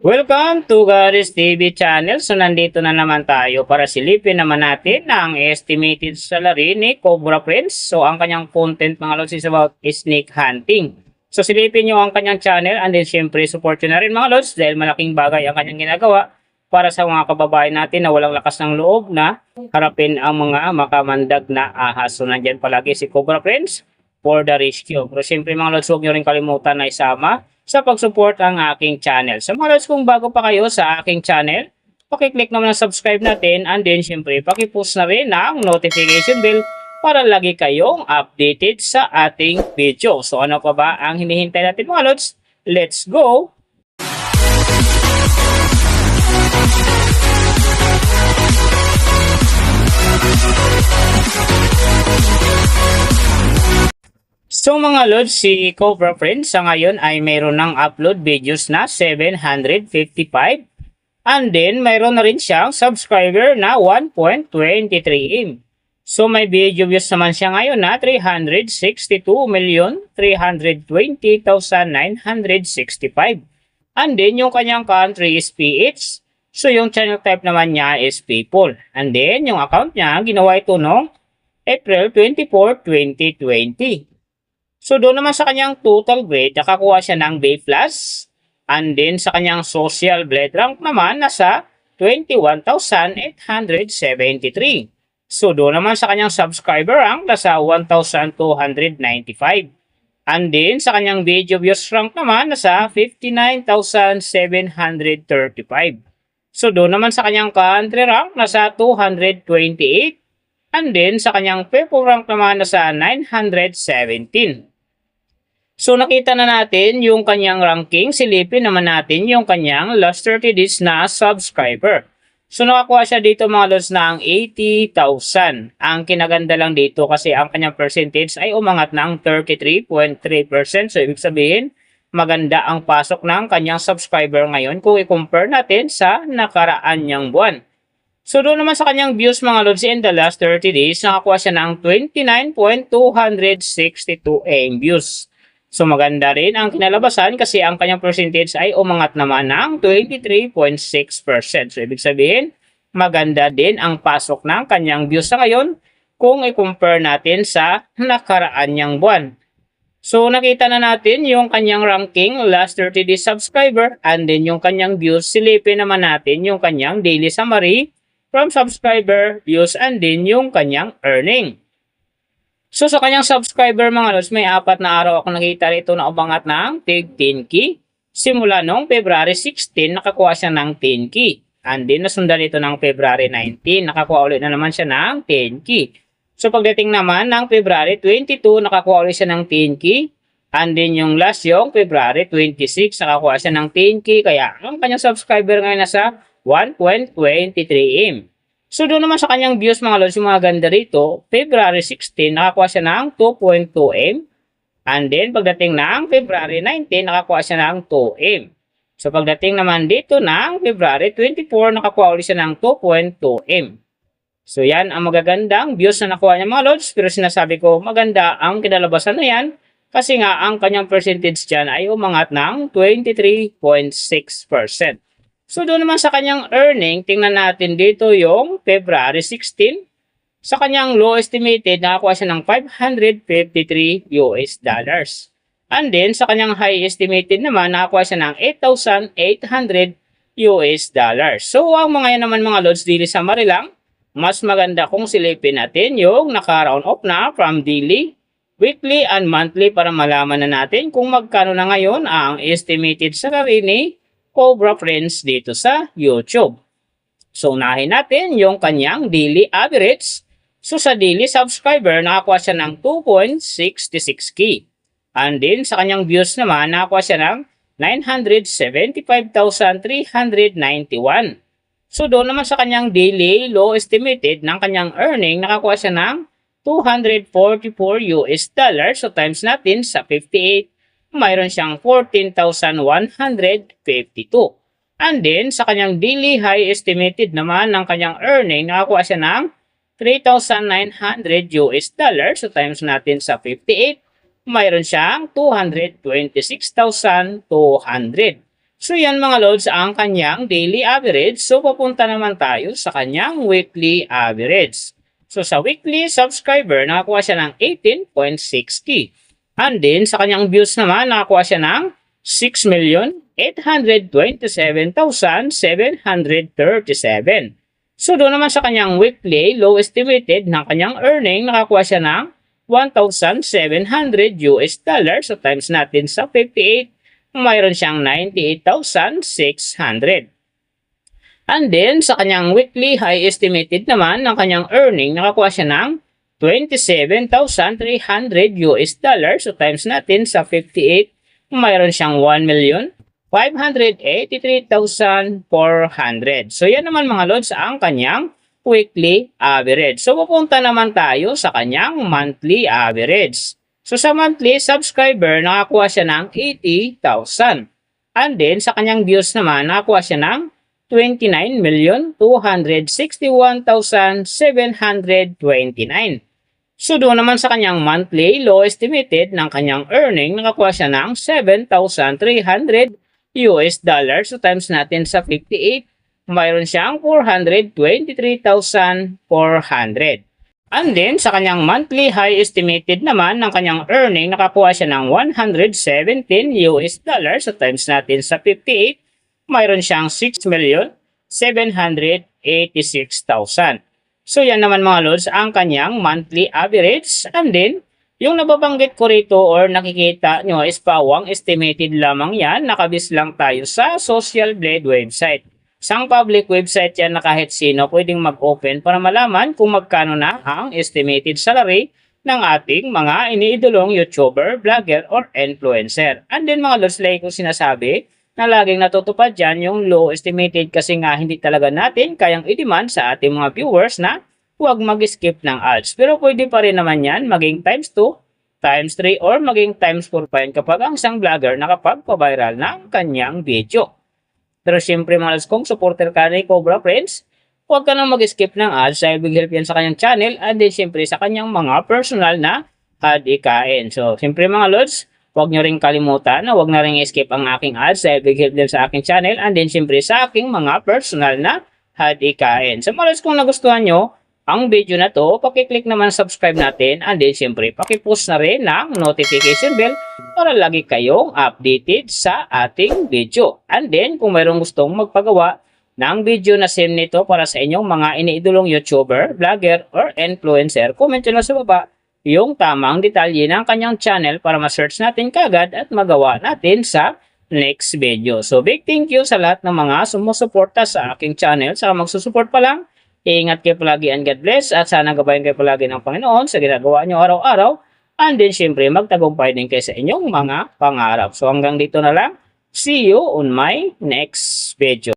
Welcome to Garis TV channel. So nandito na naman tayo para silipin naman natin ang estimated salary ni Cobra Friends. So ang kanyang content mga lods is about snake hunting. So silipin nyo ang kanyang channel and then syempre support nyo na rin mga lods dahil malaking bagay ang kanyang ginagawa para sa mga kababayan natin na walang lakas ng loob na harapin ang mga makamandag na ahas. So nandyan palagi si Cobra Friends for the rescue. Pero syempre mga lods, huwag nyo rin kalimutan na isama sa pag-support ang aking channel. So mga lods, kung bago pa kayo sa aking channel, pakiclick naman ang subscribe natin and then syempre pakipush na rin ang notification bell para lagi kayong updated sa ating video. So ano pa ba ang hinihintay natin mga lods? Let's go! So mga lods, si Cobra Friends sa ngayon ay mayroon ng upload videos na 755 and then mayroon na rin siyang subscriber na 1.23M. So may video views naman siya ngayon na 362,320,965 and then yung kanyang country is PH. So yung channel type naman niya is people and then yung account niya ginawa ito noong April 24, 2020. So doon naman sa kanyang total grade, nakakuha siya ng B+. And then sa kanyang social blade rank naman, nasa 21,873. So doon naman sa kanyang subscriber rank, nasa 1,295. And then sa kanyang video views rank naman, nasa 59,735. So doon naman sa kanyang country rank, nasa 228. And then sa kanyang people rank naman, nasa 917. So nakita na natin yung kanyang ranking, silipin naman natin yung kanyang last 30 days na subscriber. So nakakuha siya dito mga lods ng 80,000. Ang kinaganda lang dito kasi ang kanyang percentage ay umangat ng 33.3%. So ibig sabihin, maganda ang pasok ng kanyang subscriber ngayon kung i-compare natin sa nakaraan niyang buwan. So doon naman sa kanyang views mga lods in the last 30 days, nakakuha siya ng 29.262 views. So maganda rin ang kinalabasan kasi ang kanyang percentage ay umangat naman ng 23.6%. So ibig sabihin, maganda din ang pasok ng kanyang views sa ngayon kung i-compare natin sa nakaraan niyang buwan. So nakita na natin yung kanyang ranking, last 30 days subscriber, and then yung kanyang views. Silipin naman natin yung kanyang daily summary from subscriber, views, and then yung kanyang earning. So sa kanyang subscriber mga lods, may 4 na araw ako nakita rito na umangat ng tig 10K. Simula noong February 16, nakakuha siya ng 10K. And then nasundan ito ng February 19, nakakuha ulit na naman siya ng 10K. So pagdating naman ng February 22, nakakuha ulit siya ng 10K. And then yung last yung February 26, nakakuha siya ng 10K. Kaya ang kanyang subscriber ngayon nasa 1.23M. So doon naman sa kanyang views mga lods, yung mga ganda rito, February 16, nakakuha siya ng 2.2M. And then pagdating ng February 19, nakakuha siya ng 2M. So pagdating naman dito ng February 24, nakakuha ulit siya ng 2.2M. So yan ang magagandang views na nakuha niya mga lods. Pero sinasabi ko maganda ang kinalabasan na yan kasi nga ang kanyang percentage dyan ay umangat ng 23.6%. So doon naman sa kanyang earning, tingnan natin dito yung February 16. Sa kanyang low estimated, nakakuha siya ng $553. And then sa kanyang high estimated naman, nakakuha siya ng $8,800. So ang mga yan naman mga lods, daily summary lang. Mas maganda kung silipin natin yung naka-round off na from daily, weekly, and monthly para malaman na natin kung magkano na ngayon ang estimated salary ni Cobra Friends dito sa YouTube. So unahin natin yung kanyang daily average. So sa daily subscriber, nakakuha siya ng 2.66K. And then sa kanyang views naman, nakakuha siya ng 975,391. So doon naman sa kanyang daily low estimated ng kanyang earning, nakakuha siya ng $244. So times natin sa 58, mayroon siyang 14,152. And then, sa kanyang daily high estimated naman ng kanyang earning, nakakuha siya ng $3,900. So, times natin sa 58, mayroon siyang 226,200. So yan mga lods ang kanyang daily average. So papunta naman tayo sa kanyang weekly average. So sa weekly subscriber, nakakuha siya ng 18.6K. And then sa kanyang views naman, nakakuha siya ng 6,827,737. So doon naman sa kanyang weekly low estimated ng kanyang earning, nakakuha siya ng $1,700 US dollars. So times natin sa 58, mayroon siyang 98,600. And then sa kanyang weekly high estimated naman ng kanyang earning, nakakuha siya ng 27,300 US dollars. So times natin sa 58, mayroon siyang 1,583,400. So yan naman mga lods ang kanyang weekly average. So pupunta naman tayo sa kanyang monthly average. So sa monthly subscriber, nakakuha siya ng 80,000. And then sa kanyang views naman, nakakuha siya ng 29,261,729. So doon naman sa kanyang monthly low estimated ng kanyang earning, nakakuha siya ng 7,300 US dollars. So times natin sa 58, mayroon siyang 423,400. And then sa kanyang monthly high estimated naman ng kanyang earning, nakakuha siya ng 117 US dollars. So times natin sa 58, mayroon siyang 6,786,000. So yan naman mga lods ang kanyang monthly average. And then yung nababanggit ko rito or nakikita nyo is pawang estimated lamang yan. Nakabis lang tayo sa Social Blade website. Isang public website yan na kahit sino pwedeng mag-open para malaman kung magkano na ang estimated salary ng ating mga iniidolong YouTuber, vlogger, or influencer. And then mga lods, like kung sinasabi, na laging natutupad dyan yung low estimated kasi nga hindi talaga natin kayang i-demand sa ating mga viewers na huwag mag-skip ng ads. Pero pwede pa rin naman yan maging times 2, times 3, or maging times 4 pa yan kapag ang isang vlogger nakapagpa-viral ng kanyang video. Pero syempre mga lods, kung supporter ka ni Cobra Friends, huwag ka nang mag-skip ng ads dahil big help yan sa kanyang channel and then syempre sa kanyang mga personal na hadikain. So syempre mga lods, huwag nyo rin kalimutan na huwag na rin skip ang aking ads dahil big help din sa aking channel and then syempre sa aking mga personal na hadikain. So mga lods, kung nagustuhan nyo ang video na to, pakiclick naman subscribe natin and then syempre pakipost na rin ng notification bell para lagi kayong updated sa ating video. And then kung mayroong gustong magpagawa ng video na same nito para sa inyong mga iniidolong YouTuber, vlogger, or influencer, comment nyo lang sa baba yung tamang detalye ng kanyang channel para ma-search natin kagad at magawa natin sa next video. So big thank you sa lahat ng mga sumusuporta sa aking channel. Saka magsusupport pa lang, ingat kayo palagi and God bless at sana gabayan kayo palagi ng Panginoon sa ginagawa nyo araw-araw and then syempre magtagumpay din kayo sa inyong mga pangarap. So hanggang dito na lang. See you on my next video.